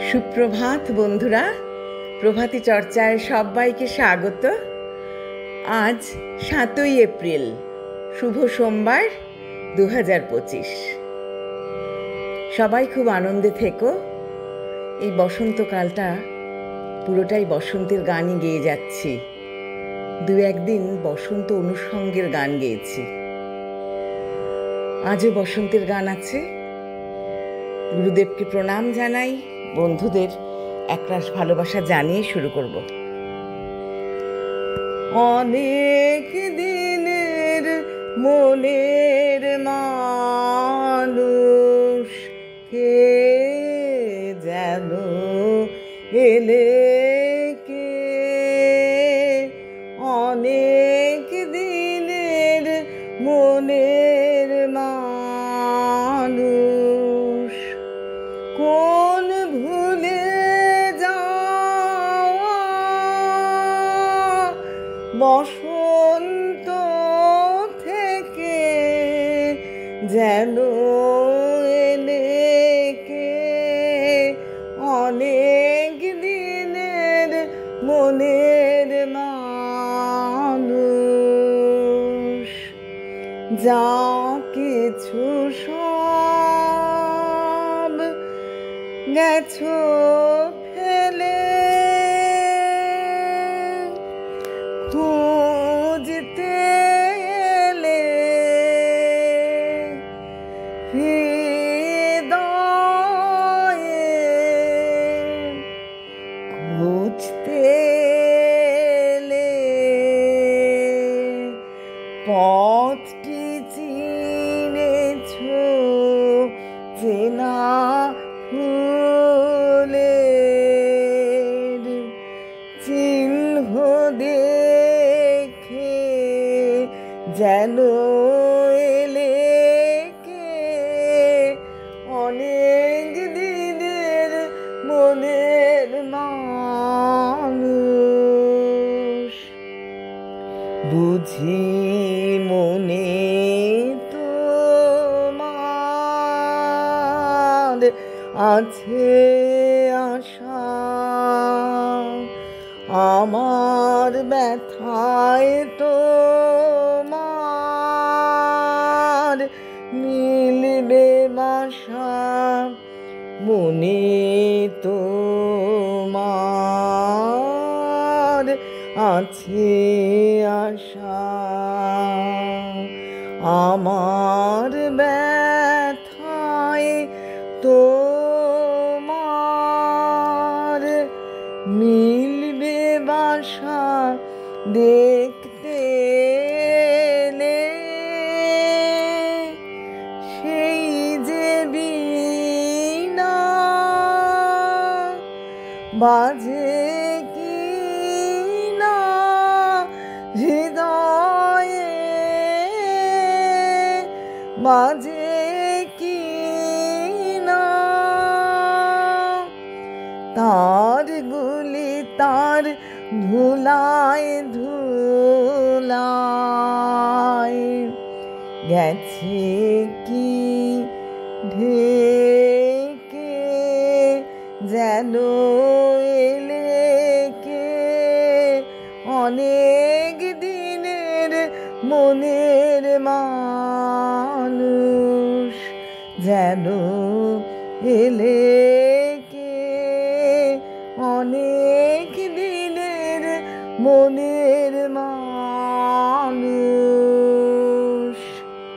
সুপ্রভাত বন্ধুরা, প্রভাতী চর্চায় সবাইকে স্বাগত। আজ 7ই এপ্রিল, শুভ সোমবার 2025। সবাই খুব আনন্দে থেকো। এই বসন্তকালটা পুরোটাই বসন্তের গানই গেয়ে যাচ্ছি। দু একদিন বসন্ত অনুষঙ্গের গান গেয়েছি। আজও বসন্তের গান আছে। গুরুদেবকে প্রণাম জানাই, বন্ধুদের একরাশ ভালোবাসা জানিয়ে শুরু করব। অনেক দিনের মনের মানুষ কে যেন এলে কে, অনেক দিনের মনের মানুষ কোন ভুলে যাওয়া বসন্ত থেকে যেন এলে কে, অনেক দিনের মনের মানুষ যা কিছু সব গেছো ফেলে, খুঁজতে এলে হৃদয়ে, খুঁজতে এলে পথটি চিনেছো চেনা ফুলের চিহ্ন দেখে যেন এলে কে, অনেক দিনের মনের মানুষ। বুঝি মনে তোমার আছে আশা, আমার ব্যথায় তোমার মিলবে বাসা, মনে তোমার আছে আশা, আমার ব্যথায় তোমার মিলবে বাসা, দেখতে এলে সেই যে বীণা বাজে কি না হৃদয়ে, বাজে কি না তার গুলি তার ধুলায় ধুলায় গেছে কি ঢেকে যেন এলে কে, অনেক দিনের মনের মানুষ যেন এলে কে, অনেক দিনের মনের মানুষ।